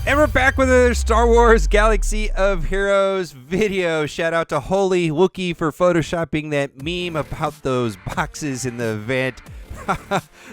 And we're back with another Star Wars Galaxy of Heroes video. Shout out to Holy Wookie for photoshopping that meme about those boxes in the vent.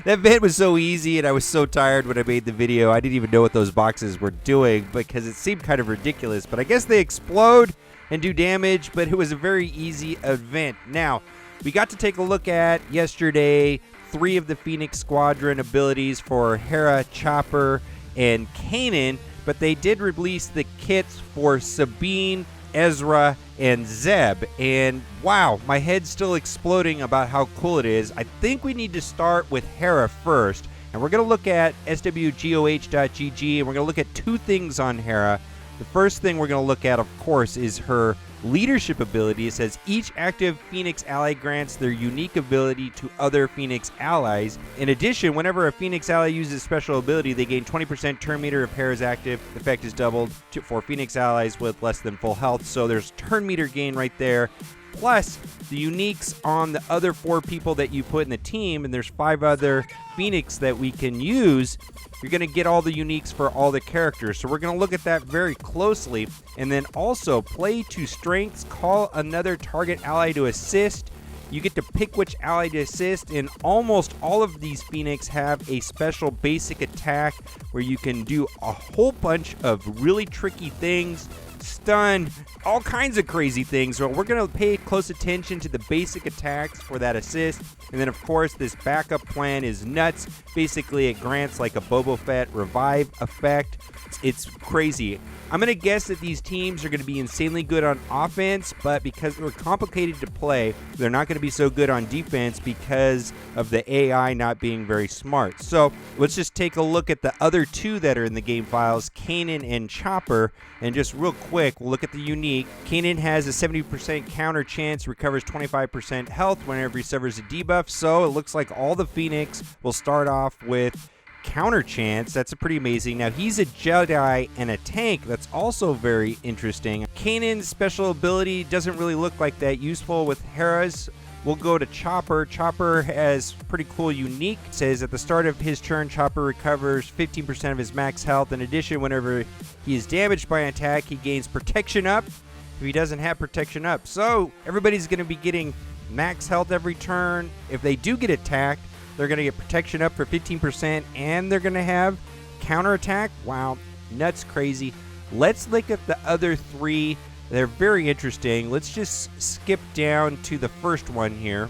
That vent was so easy, and I was so tired when I made the video. I didn't even know what those boxes were doing because it seemed kind of ridiculous. But I guess they explode and do damage, but it was a very easy event. Now, we got to take a look at yesterday 3 of the Phoenix Squadron abilities for Hera, Chopper, and Kanan. But they did release the kits for Sabine, Ezra, and Zeb. And wow, my head's still exploding about how cool it is. I think we need to start with Hera first. And we're going to look at SWGoH.gg, and we're going to look at 2 things on Hera. The first thing we're going to look at, of course, is her leadership ability. It says each active Phoenix ally grants their unique ability to other Phoenix allies. In addition, whenever a Phoenix ally uses special ability, they gain 20% turn meter if Hera's active. The effect is doubled for Phoenix allies with less than full health. So there's turn meter gain right there. Plus the uniques on the other 4 people that you put in the team, and there's 5 other Phoenix that we can use. You're going to get all the uniques for all the characters. So we're going to look at that very closely. And then also play to strengths, call another target ally to assist. You get to pick which ally to assist, and almost all of these Phoenix have a special basic attack where you can do a whole bunch of really tricky things, stun, all kinds of crazy things. So we're going to pay close attention to the basic attacks for that assist. And then, of course, this backup plan is nuts. Basically, it grants like a Boba Fett revive effect. It's crazy. I'm going to guess that these teams are going to be insanely good on offense, but because they're complicated to play, they're not going to be so good on defense because of the AI not being very smart. So let's just take a look at the other 2 that are in the game files, Kanan and Chopper. And just real quick, we'll look at the unique. Kanan has a 70% counter chance, recovers 25% health whenever he suffers a debuff. So it looks like all the Phoenix will start off with counter chance. That's a pretty amazing. Now he's a Jedi and a tank. That's also very interesting. Kanan's special ability doesn't really look like that useful with Hera's. We'll go to Chopper. Chopper has pretty cool unique. It says at the start of his turn, Chopper recovers 15% of his max health. In addition, whenever he is damaged by an attack, he gains protection up if he doesn't have protection up. So everybody's going to be getting max health every turn. If they do get attacked, they're going to get protection up for 15%, and they're going to have counterattack. Wow, nuts crazy. Let's look at the other 3. They're very interesting. Let's just skip down to the first one here.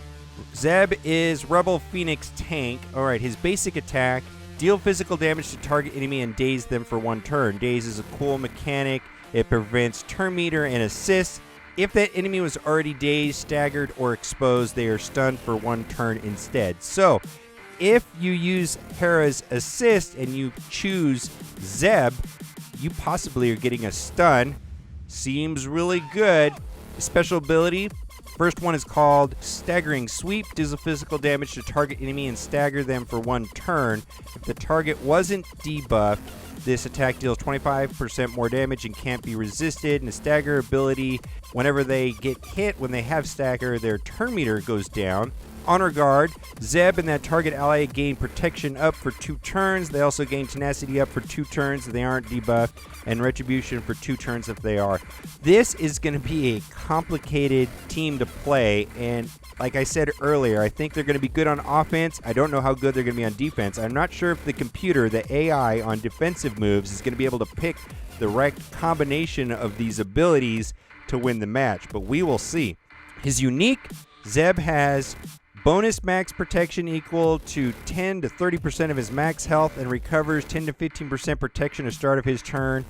Zeb is Rebel Phoenix tank. All right, his basic attack, deal physical damage to target enemy and daze them for 1 turn. Daze is a cool mechanic. It prevents turn meter and assists. If that enemy was already dazed, staggered, or exposed, they are stunned for 1 turn instead. So, if you use Hera's assist and you choose Zeb, you possibly are getting a stun. Seems really good. Special ability, first one is called Staggering Sweep. Deals a physical damage to target enemy and stagger them for 1 turn. If the target wasn't debuffed, this attack deals 25% more damage and can't be resisted. And the stagger ability, whenever they get hit, when they have stagger, their turn meter goes down. Honor Guard, Zeb and that target ally gain protection up for 2 turns. They also gain tenacity up for 2 turns if they aren't debuffed, and retribution for 2 turns if they are. This is going to be a complicated team to play, and like I said earlier, I think they're going to be good on offense. I don't know how good they're going to be on defense. I'm not sure if the computer, the AI on defensive moves, is going to be able to pick the right combination of these abilities to win the match, but we will see. His unique, Zeb has bonus max protection equal to 10 to 30% of his max health and recovers 10 to 15% protection at the start of his turn.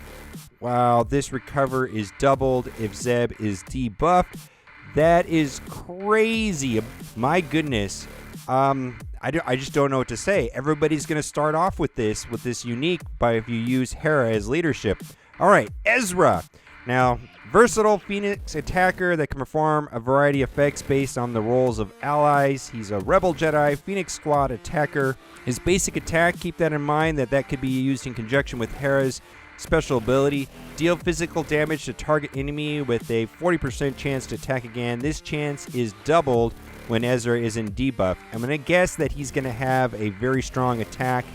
Wow, this recover is doubled if Zeb is debuffed. That is crazy. My goodness. I just don't know what to say. Everybody's going to start off with this unique if you use Hera as leadership. All right, Ezra. Now, versatile Phoenix attacker that can perform a variety of effects based on the roles of allies. He's a Rebel Jedi, Phoenix Squad attacker. His basic attack, keep that in mind, that could be used in conjunction with Hera's special ability. Deal physical damage to target enemy with a 40% chance to attack again. This chance is doubled when Ezra is in debuff. I'm going to guess that he's going to have a very strong attack.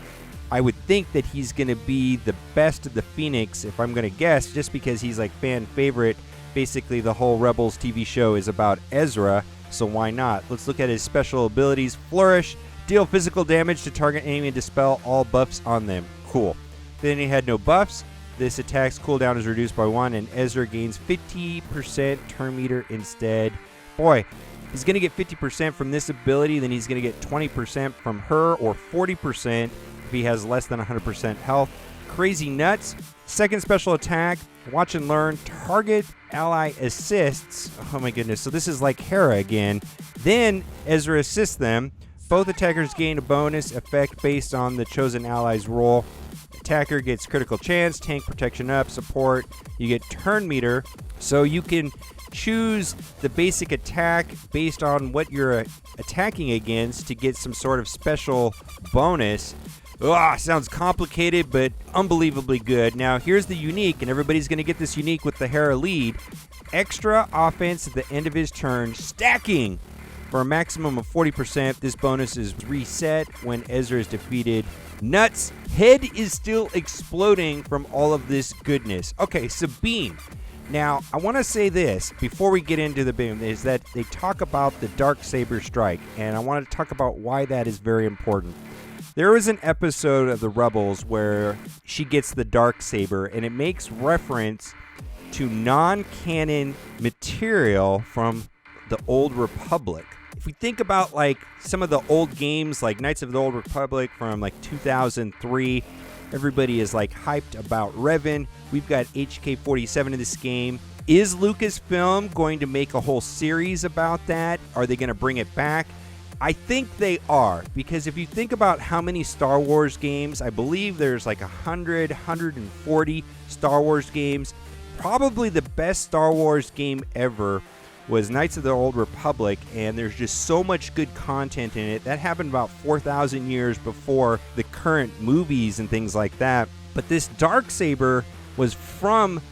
I would think that he's going to be the best of the Phoenix, if I'm going to guess, just because he's like fan favorite. Basically, the whole Rebels TV show is about Ezra, so why not? Let's look at his special abilities. Flourish, deal physical damage to target enemy and dispel all buffs on them. Cool. Then he had no buffs. This attack's cooldown is reduced by 1, and Ezra gains 50% turn meter instead. Boy, he's going to get 50% from this ability, then he's going to get 20% from her, or 40% if he has less than 100% health. Crazy nuts. Second special attack, watch and learn, target ally assists. Oh my goodness, so this is like Hera again. Then Ezra assists them. Both attackers gain a bonus effect based on the chosen ally's roll. Attacker gets critical chance, tank protection up, support. You get turn meter, so you can choose the basic attack based on what you're attacking against to get some sort of special bonus. Sounds complicated, but unbelievably good. Now, here's the unique, and everybody's going to get this unique with the Hera lead. Extra offense at the end of his turn, stacking for a maximum of 40%. This bonus is reset when Ezra is defeated. Nuts. Head is still exploding from all of this goodness. Okay, Sabine. Now, I want to say this before we get into the boom, is that they talk about the darksaber strike, and I want to talk about why that is very important. There was an episode of the Rebels where she gets the darksaber, and it makes reference to non-canon material from the Old Republic. If we think about like some of the old games like Knights of the Old Republic from like 2003, everybody is like hyped about Revan. We've got HK-47 in this game. Is Lucasfilm going to make a whole series about that? Are they going to bring it back? I think they are, because if you think about how many Star Wars games, I believe there's like 140 Star Wars games. Probably the best Star Wars game ever was Knights of the Old Republic, and there's just so much good content in it. That happened about 4,000 years before the current movies and things like that. But this darksaber was from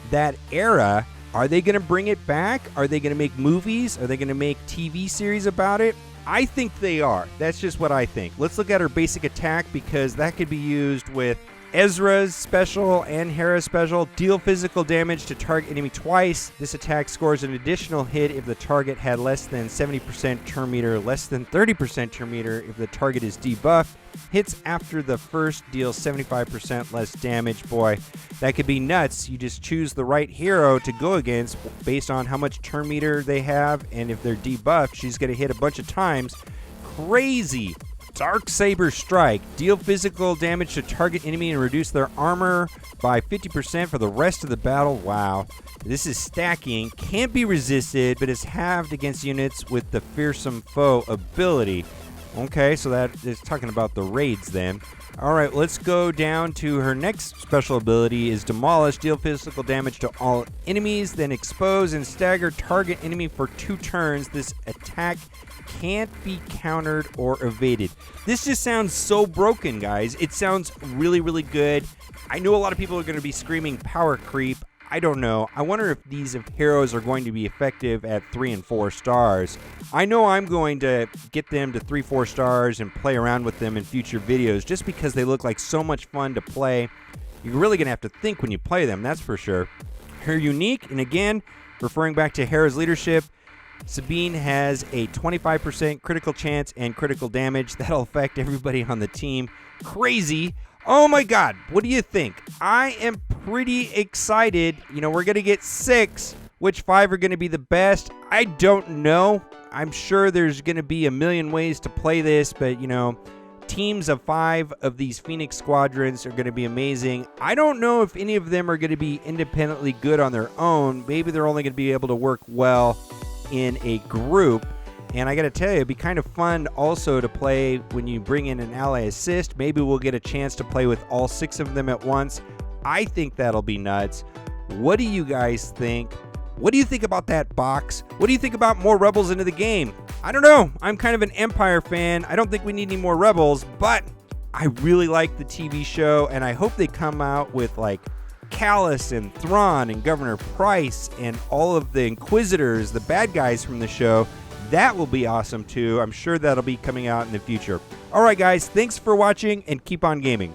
that era. Are they going to bring it back? Are they going to make movies? Are they going to make TV series about it? I think they are. That's just what I think. Let's look at her basic attack, because that could be used with Ezra's special and Hera's special. Deal physical damage to target enemy twice. This attack scores an additional hit if the target had less than 70% turn meter, less than 30% turn meter if the target is debuffed. Hits after the first deals 75% less damage. Boy, that could be nuts. You just choose the right hero to go against based on how much turn meter they have, and if they're debuffed, she's going to hit a bunch of times. Crazy. Darksaber strike. Deal physical damage to target enemy and reduce their armor by 50% for the rest of the battle. Wow. This is stacking. Can't be resisted, but is halved against units with the fearsome foe ability. Okay, so that is talking about the raids then. All right, let's go down to her next special ability is Demolish. Deal physical damage to all enemies, then expose and stagger target enemy for 2 turns. This attack can't be countered or evaded. This just sounds so broken, guys. It sounds really, really good. I know a lot of people are going to be screaming power creep. I don't know. I wonder if these heroes are going to be effective at 3 and 4 stars. I know I'm going to get them to 3-4 stars and play around with them in future videos just because they look like so much fun to play. You're really going to have to think when you play them, that's for sure. Her unique, and again, referring back to Hera's leadership, Sabine has a 25% critical chance and critical damage. That'll affect everybody on the team. Crazy. Oh my God, what do you think? I am pretty excited. You know, we're going to get 6. Which 5 are going to be the best? I don't know. I'm sure there's going to be a million ways to play this, but you know, teams of 5 of these Phoenix squadrons are going to be amazing. I don't know if any of them are going to be independently good on their own. Maybe they're only going to be able to work well in a group. And I got to tell you, it'd be kind of fun also to play when you bring in an ally assist. Maybe we'll get a chance to play with all 6 of them at once. I think that'll be nuts. What do you guys think? What do you think about that box? What do you think about more Rebels into the game? I don't know. I'm kind of an Empire fan. I don't think we need any more Rebels, but I really like the TV show, and I hope they come out with like Callus and Thrawn and Governor Price and all of the Inquisitors, the bad guys from the show. That will be awesome too. I'm sure that'll be coming out in the future. All right, guys, thanks for watching and keep on gaming.